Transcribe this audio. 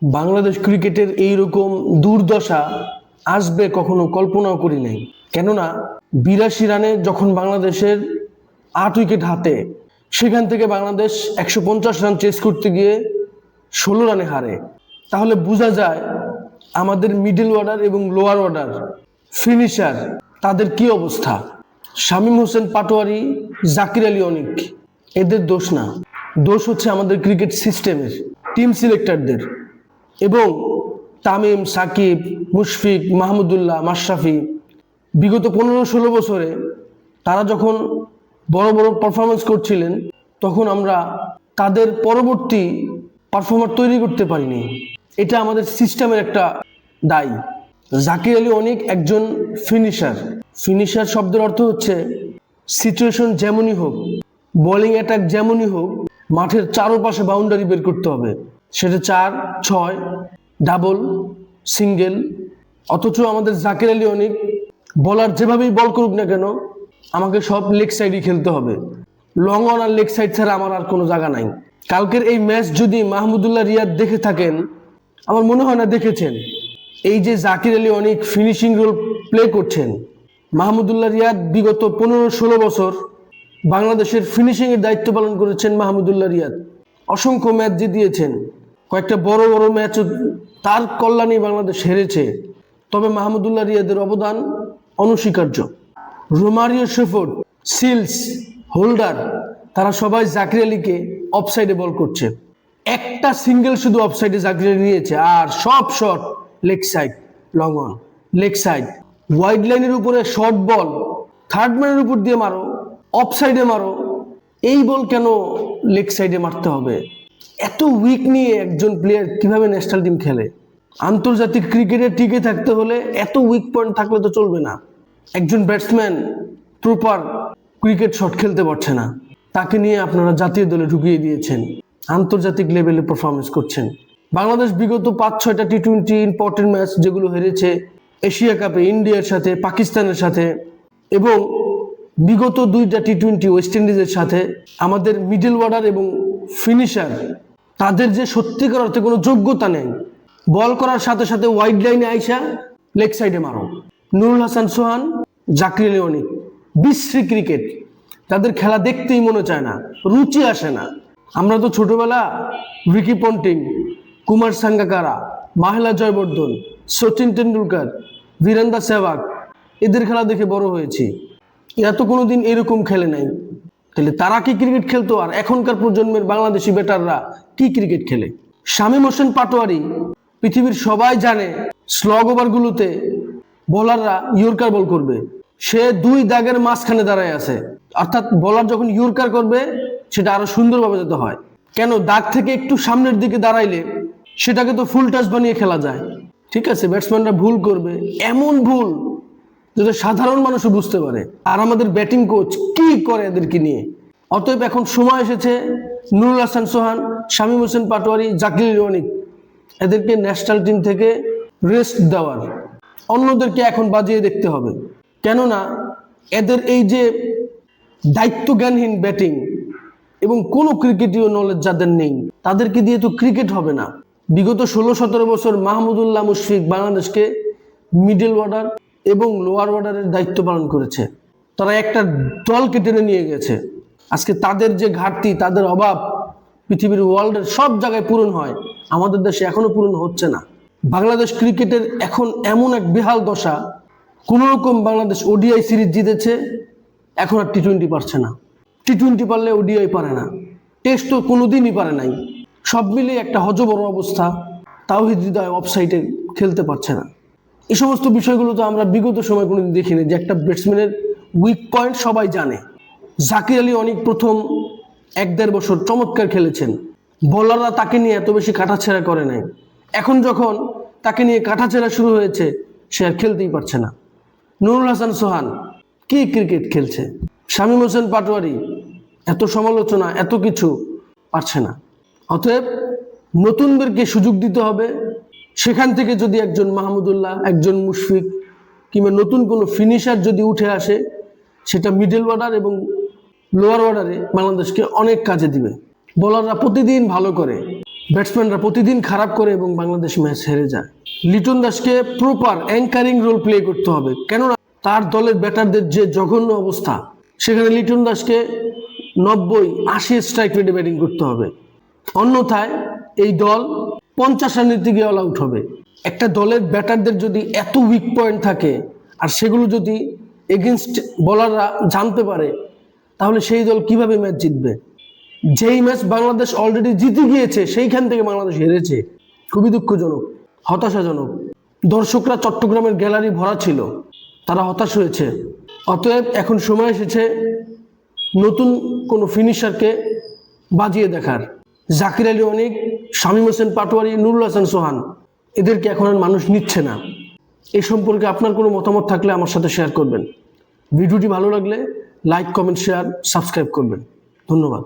বাংলাদেশ ক্রিকেটের এইরকম দুর্দশা আসবে কখনো কল্পনাও করি নাই। কেননা 82 রানে যখন বাংলাদেশের 8 উইকেট হাতে, সেখান থেকে বাংলাদেশ 150 রান চেস করতে গিয়ে 16 রানে হারে। তাহলে বোঝা যায় আমাদের মিডল অর্ডার এবং লোয়ার অর্ডার ফিনিশার তাদের কি অবস্থা। শামীম হোসেন পাটোয়ারি, জাকির আলী অনিক এদের দোষ না, দোষ হচ্ছে আমাদের ক্রিকেট সিস্টেমের, টিম সিলেক্টরদের এবং তামিম, সাকিব, মুশফিক, মাহমুদুল্লাহ, মাশরাফি। বিগত 15-16 বছরে তারা যখন বড় বড় পারফরমেন্স করছিলেন তখন আমরা তাদের পরবর্তী পারফর্মার তৈরি করতে পারিনি। এটা আমাদের সিস্টেমের একটা দায়। জাকির আলী অনিক একজন ফিনিশার। ফিনিশার শব্দের অর্থ হচ্ছে সিচুয়েশন যেমনই হোক, বোলিং অ্যাটাক যেমনই হোক, মাঠের চারপাশে বাউন্ডারি বের করতে হবে। সেটা 4, 6, ডাবল, সিঙ্গেল। অথচ আমাদের জাকির আলী অনিক বলার যেভাবেই বল করুক না কেন, আমাকে সব লেগ সাইডই খেলতে হবে। লং অন আর লেগ সাইড ছাড়া আমার আর কোনো জায়গা নাই। কালকের এই ম্যাচ যদি মাহমুদুল্লাহ রিয়াদ দেখে থাকেন, আমার মনে হয় না দেখেছেন। এই যে জাকির আলী অনিক ফিনিশিং রোল প্লে করছেন, মাহমুদুল্লাহ রিয়াদ বিগত 15-16 বছর বাংলাদেশের ফিনিশিং এর দায়িত্ব পালন করেছেন। মাহমুদুল্লাহ রিয়াদ অসংখ্য ম্যাচ জিতিয়েছেন, কয়েকটা বড় বড় ম্যাচও তার কল্যাণে বাংলাদেশ হেরেছে। তবে মাহমুদুল্লাহ রিয়াদের অবদান অনস্বীকার্য। রোমারিও শেফোর্ড, সিলস, হোল্ডার তারা সবাই জাকির আলীকে অফসাইডে বল করছে। একটা সিঙ্গেল শুধু অফসাইডে জাকির আলী নিয়েছে, আর সব shot leg side, long on, leg side, wide লাইনের উপরে শর্ট বল, থার্ড ম্যানের উপর দিয়ে মারো, অফসাইডে মারো। এই বল কেন লেগ সাইডে মারতে হবে? এত উইক নিয়ে একজন প্লেয়ার কিভাবে ন্যাশনাল টিম খেলে? আন্তর্জাতিক ক্রিকেটে টিকে থাকতে হলে এত উইক পয়েন্ট থাকলে তো চলবে না। একজন ব্যাটসম্যান প্রপার ক্রিকেট শট খেলতে পারছে না, তাকে নিয়ে আপনারা জাতীয় দলে ঢুকিয়ে দিয়েছেন, আন্তর্জাতিক লেভেলে পারফরমেন্স করছেন। বাংলাদেশ বিগত 5-6টা টি-20 ইম্পর্টেন্ট ম্যাচ যেগুলো হেরেছে, এশিয়া কাপে ইন্ডিয়ার সাথে, পাকিস্তানের সাথে, এবং বিগত 2টা টি-20 ওয়েস্ট ইন্ডিজের সাথে, আমাদের মিডল অর্ডার এবং ফিনিশার তাদের যে সত্যিকার অর্থে কোনো যোগ্যতা নেই। বল করার সাথে সাথে ওয়াইড লাইনে আইসা লেগ সাইডে মারো। নুরুল হাসান সোহান, জাকির আলী অনিক বিশ্রী ক্রিকেট, তাদের খেলা দেখতেই মনে চায় না, রুচি আসে না। আমরা তো ছোটবেলা রিকি পন্টিং, কুমার সাঙ্গাকারা, মাহেলা জয়বর্ধন, সচিন টেন্ডুলকার, বীরেন্দ্র সেহবাগ এদের খেলা দেখে বড় হয়েছি। এরা তো কোনোদিন এরকম খেলে নাই। তাহলে তারা কি ক্রিকেট খেলতো, আর এখনকার প্রজন্মের বাংলাদেশি ব্যাটাররা কি ক্রিকেট খেলে? শামীম হোসেন পাটোয়ারি, পৃথিবীর সবাই জানে স্লগ ওভারগুলোতে বোলাররা ইয়র্কার বল করবে, সে 2 দাগের মাঝখানে দাঁড়ায় আছে। অর্থাৎ বোলার যখন ইয়র্কার করবে সেটা আরো সুন্দরভাবে যেতে হয়। কেন দাগ থেকে একটু সামনের দিকে দাঁড়াইলে সেটাকে তো ফুল টাচ বানিয়ে খেলা যায়। ঠিক আছে, ব্যাটসম্যানরা ভুল করবে, এমন ভুল যেটা সাধারণ মানুষও বুঝতে পারে। আর আমাদের ব্যাটিং কোচ কি করে এদেরকে নিয়ে? অতএব এখন সময় এসেছে নুরুল হাসান সোহান, শামীম হোসেন পাটোয়ারি, জাকির আলী অনিক এদেরকে ন্যাশনাল টিম থেকে রেস্ট দেওয়ার, অন্যদেরকে এখন বাজিয়ে দেখতে হবে। কেননা এদের এই যে দায়িত্ব জ্ঞানহীন ব্যাটিং এবং কোনো ক্রিকেটীয় নলেজ যাদের নেই, তাদেরকে দিয়ে তো ক্রিকেট হবে না। বিগত 16-17 বছর মাহমুদুল্লাহ, মুশফিক বাংলাদেশকে মিডল অর্ডার এবং লোয়ার অর্ডারের দায়িত্ব পালন করেছে। তারা একটা দলকে টেনে নিয়ে গেছে। আজকে তাদের যে ঘাটতি, তাদের অভাব পৃথিবীর ওয়ার্ল্ডের সব জায়গায় পূরণ হয়, আমাদের দেশে এখনো পূরণ হচ্ছে না। বাংলাদেশ ক্রিকেটের এখন এমন এক বেহাল দশা, কোন রকম বাংলাদেশ ওডিআই সিরিজ জিতেছে, এখন আর টি-20 পারছে না। টি-20 পারলে ওডিআই পারে না, টেস্ট তো কোনোদিনই পারে নাই। সব মিলিয়ে একটা হযবর অবস্থা। তাওহিদ হৃদয় অফসাইডে খেলতে পারছে না। এই সমস্ত বিষয়গুলো তো আমরা বিগত সময় কোনোদিন দেখিনি, যে একটা ব্যাটসম্যানের উইক পয়েন্ট সবাই জানে। জাকির আলী অনিক প্রথম 1-1.5 বছর চমৎকার খেলেছেন, বোলাররা তাকে নিয়ে এত বেশি কাটাছেঁড়া করে নাই। এখন যখন তাকে নিয়ে কাটাছেঁড়া শুরু হয়েছে, সে আর খেলতেই পারছে না। নুরুল হাসান সোহান কি ক্রিকেট খেলছে? শামীম হোসেন পাটোয়ারি এত সমালোচনা, এত কিছু, পারছে না। অতএব নতুনদেরকে সুযোগ দিতে হবে। সেখান থেকে যদি একজন মাহমুদুল্লাহ, একজন মুশফিক কিংবা নতুন কোনো ফিনিশার যদি উঠে আসে, সেটা মিডল অর্ডার এবং লোয়ার অর্ডারে বাংলাদেশকে অনেক কাজে দিবে। বোলাররা প্রতিদিন ভালো করে, ব্যাটসম্যানরা প্রতিদিন খারাপ করে এবং বাংলাদেশ ম্যাচ হেরে যায়। লিটন দাসকে প্রপার অ্যাঙ্কারিং রোল প্লে করতে হবে, কেননা তার দলের ব্যাটারদের যে জঘন্য অবস্থা, সেখানে লিটন দাসকে 90-80 স্ট্রাইক রেটে ব্যাটিং করতে হবে। অন্যথায় এই দল 50 রানের দিকে অল আউট হবে। একটা দলের ব্যাটারদের যদি এত উইক পয়েন্ট থাকে আর সেগুলো যদি এগেনস্ট বোলাররা জানতে পারে, তাহলে সেই দল কিভাবে ম্যাচ জিতবে? যেই ম্যাচ বাংলাদেশ অলরেডি জিতে গিয়েছে সেইখান থেকে বাংলাদেশ হেরেছে। খুবই দুঃখজনক, হতাশাজনক। দর্শকরা চট্টগ্রামের গ্যালারি ভরা ছিল, তারা হতাশ হয়েছে। অতএব এখন সময় এসেছে নতুন কোনো ফিনিশারকে বাজিয়ে দেখার। জাকির আলী অনিক, শামীম হোসেন পাটোয়ারি, নুরুল হাসান সোহান, এদেরকে এখন আর মানুষ নিচ্ছে না। এই সম্পর্কে আপনার কোনো মতামত থাকলে আমার সাথে শেয়ার করবেন। ভিডিওটি ভালো লাগলে লাইক, কমেন্ট, শেয়ার, সাবস্ক্রাইব করবেন। ধন্যবাদ।